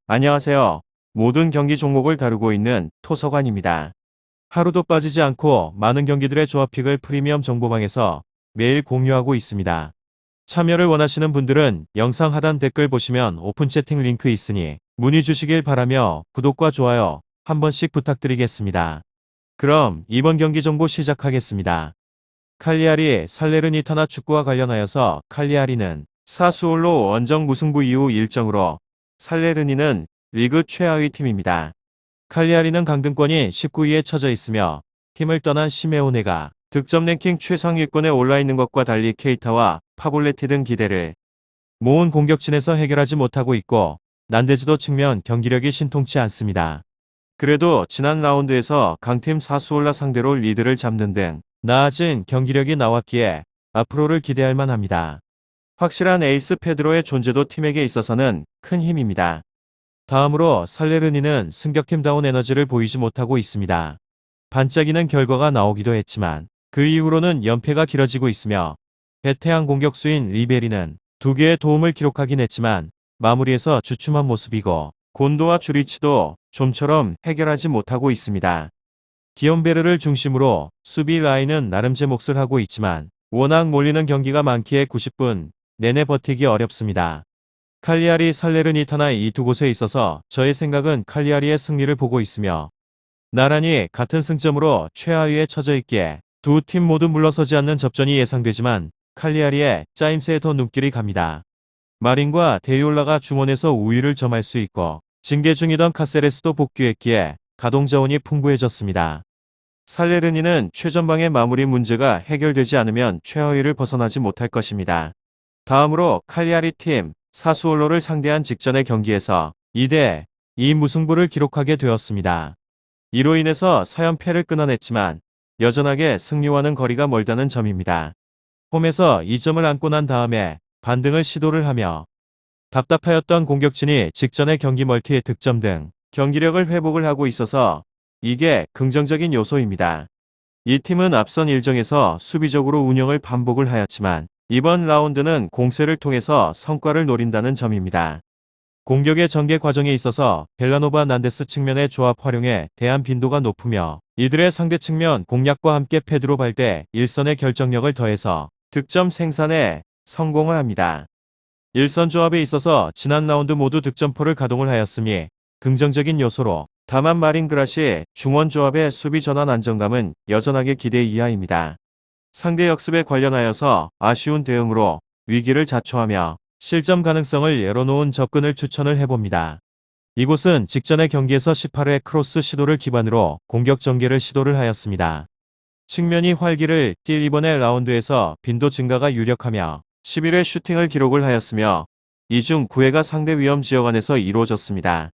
안녕하세요. 모든 경기 종목을 다루고 있는 토서관입니다. 하루도 빠지지 않고 많은 경기들의 조합픽을 프리미엄 정보방에서 매일 공유하고 있습니다. 참여를 원하시는 분들은 영상 하단 댓글 보시면 오픈 채팅 링크 있으니 문의 주시길 바라며 구독과 좋아요 한 번씩 부탁드리겠습니다. 그럼 이번 경기 정보 시작하겠습니다. 칼리아리 살레르니타나 축구와 관련하여서 칼리아리는 사수올로 원정 무승부 이후 일정으로 살레르니는 리그 최하위 팀입니다. 칼리아리는 강등권이 19위에 처져 있으며 팀을 떠난 시메오네가 득점 랭킹 최상위권에 올라 있는 것과 달리 케이타와 파볼레티 등 기대를 모은 공격진에서 해결하지 못하고 있고 난데지도 측면 경기력이 신통치 않습니다. 그래도 지난 라운드에서 강팀 사수올라 상대로 리드를 잡는 등 나아진 경기력이 나왔기에 앞으로를 기대할 만합니다. 확실한 에이스 페드로의 존재도 팀에게 있어서는 큰 힘입니다. 다음으로 살레르니는 승격팀다운 에너지를 보이지 못하고 있습니다. 반짝이는 결과가 나오기도 했지만 그 이후로는 연패가 길어지고 있으며 베테랑 공격수인 리베리는 2개의 도움을 기록하긴 했지만 마무리에서 주춤한 모습이고 곤도와 주리치도 좀처럼 해결하지 못하고 있습니다. 기욤베르를 중심으로 수비 라인은 나름 제 몫을 하고 있지만 워낙 몰리는 경기가 많기에 90분 내내 버티기 어렵습니다. 칼리아리 살레르니타나 이 두 곳에 있어서 저의 생각은 칼리아리의 승리를 보고 있으며 나란히 같은 승점으로 최하위에 처져 있기에 두 팀 모두 물러서지 않는 접전이 예상되지만 칼리아리의 짜임새에 더 눈길이 갑니다. 마린과 데이올라가 중원에서 우위를 점할 수 있고 징계 중이던 카세레스도 복귀했기에 가동자원이 풍부해졌습니다. 살레르니는 최전방의 마무리 문제가 해결되지 않으면 최하위를 벗어나지 못할 것입니다. 다음으로 칼리아리 팀 사수올로를 상대한 직전의 경기에서 2대2 무승부를 기록하게 되었습니다. 이로 인해서 사연패를 끊어냈지만 여전하게 승리와는 거리가 멀다는 점입니다. 홈에서 2점을 안고 난 다음에 반등을 시도를 하며 답답하였던 공격진이 직전의 경기 멀티 득점 등 경기력을 회복을 하고 있어서 이게 긍정적인 요소입니다. 이 팀은 앞선 일정에서 수비적으로 운영을 반복을 하였지만 이번 라운드는 공세를 통해서 성과를 노린다는 점입니다. 공격의 전개 과정에 있어서 벨라노바 난데스 측면의 조합 활용에 대한 빈도가 높으며 이들의 상대 측면 공략과 함께 페드로 발대 일선의 결정력을 더해서 득점 생산에 성공을 합니다. 일선 조합에 있어서 지난 라운드 모두 득점포를 가동을 하였으니 긍정적인 요소로 다만 마린 그라시 중원 조합의 수비 전환 안정감은 여전하게 기대 이하입니다. 상대 역습에 관련하여서 아쉬운 대응으로 위기를 자초하며 실점 가능성을 열어놓은 접근을 추천을 해봅니다. 이곳은 직전의 경기에서 18회 크로스 시도를 기반으로 공격 전개를 시도를 하였습니다. 측면이 활기를 띨 이번의 라운드에서 빈도 증가가 유력하며 11회 슈팅을 기록을 하였으며 이 중 9회가 상대 위험 지역 안에서 이루어졌습니다.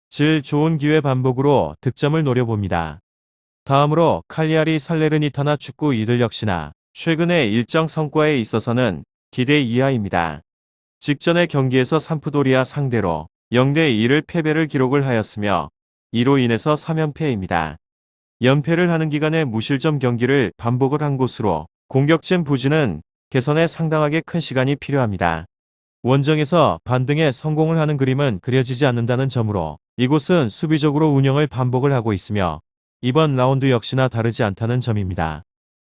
질 좋은 기회 반복으로 득점을 노려봅니다. 다음으로 칼리아리 살레르니타나 축구 이들 역시나 최근의 일정 성과에 있어서는 기대 이하입니다. 직전의 경기에서 삼프도리아 상대로 0대1을 패배를 기록을 하였으며 이로 인해서 3연패입니다. 연패를 하는 기간에 무실점 경기를 반복을 한 곳으로 공격진 부진은 개선에 상당하게 큰 시간이 필요합니다. 원정에서 반등에 성공을 하는 그림은 그려지지 않는다는 점으로 이곳은 수비적으로 운영을 반복을 하고 있으며 이번 라운드 역시나 다르지 않다는 점입니다.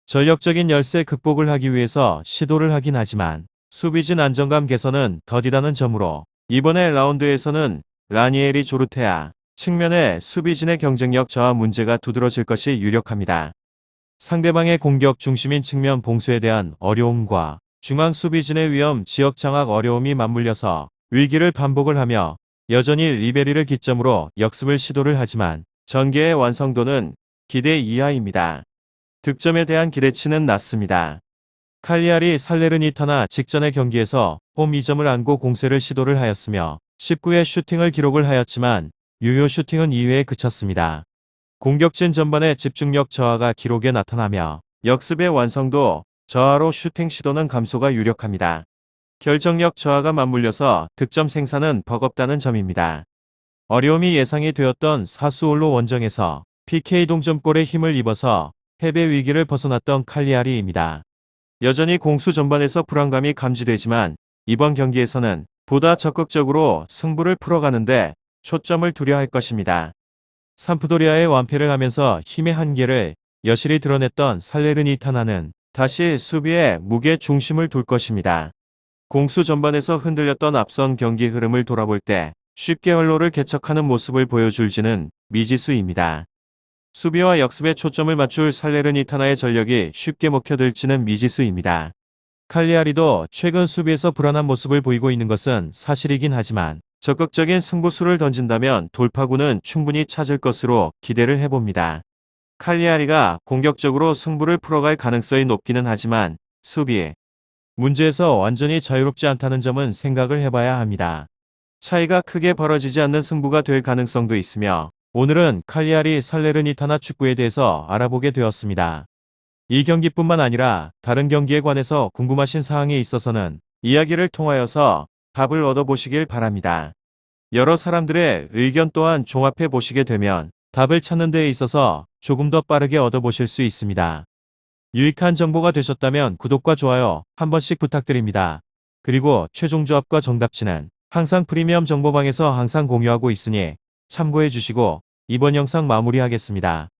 전력적인 열세 극복을 하기 위해서 시도를 하긴 하지만 수비진 안정감 개선은 더디다는 점으로 이번의 라운드에서는 라니에리 조르테아 측면의 수비진의 경쟁력 저하 문제가 두드러질 것이 유력합니다. 상대방의 공격 중심인 측면 봉쇄에 대한 어려움과 중앙 수비진의 위험 지역 장악 어려움이 맞물려서 위기를 반복을 하며 여전히 리베리를 기점으로 역습을 시도를 하지만 전개의 완성도는 기대 이하입니다. 득점에 대한 기대치는 낮습니다. 칼리아리 살레르니타나 직전의 경기에서 홈 2점을 안고 공세를 시도를 하였으며 19회 슈팅을 기록을 하였지만 유효 슈팅은 2회에 그쳤습니다. 공격진 전반의 집중력 저하가 기록에 나타나며 역습의 완성도 저하로 슈팅 시도는 감소가 유력합니다. 결정력 저하가 맞물려서 득점 생산은 버겁다는 점입니다. 어려움이 예상이 되었던 사수올로 원정에서 PK 동점골에 힘을 입어서 패배 위기를 벗어났던 칼리아리입니다. 여전히 공수 전반에서 불안감이 감지되지만 이번 경기에서는 보다 적극적으로 승부를 풀어가는데 초점을 두려 할 것입니다. 삼프도리아의 완패를 하면서 힘의 한계를 여실히 드러냈던 살레르니타나는 다시 수비에 무게 중심을 둘 것입니다. 공수 전반에서 흔들렸던 앞선 경기 흐름을 돌아볼 때 쉽게 활로를 개척하는 모습을 보여줄지는 미지수입니다. 수비와 역습에 초점을 맞출 살레르니타나의 전력이 쉽게 먹혀들지는 미지수입니다. 칼리아리도 최근 수비에서 불안한 모습을 보이고 있는 것은 사실이긴 하지만 적극적인 승부수를 던진다면 돌파구는 충분히 찾을 것으로 기대를 해봅니다. 칼리아리가 공격적으로 승부를 풀어갈 가능성이 높기는 하지만 수비 문제에서 완전히 자유롭지 않다는 점은 생각을 해봐야 합니다. 차이가 크게 벌어지지 않는 승부가 될 가능성도 있으며 오늘은 칼리아리 살레르니타나 축구에 대해서 알아보게 되었습니다. 이 경기뿐만 아니라 다른 경기에 관해서 궁금하신 사항이 있어서는 이야기를 통하여서 답을 얻어보시길 바랍니다. 여러 사람들의 의견 또한 종합해 보시게 되면 답을 찾는 데 있어서 조금 더 빠르게 얻어보실 수 있습니다. 유익한 정보가 되셨다면 구독과 좋아요 한 번씩 부탁드립니다. 그리고 최종 조합과 정답치는 항상 프리미엄 정보방에서 항상 공유하고 있으니 참고해 주시고 이번 영상 마무리하겠습니다.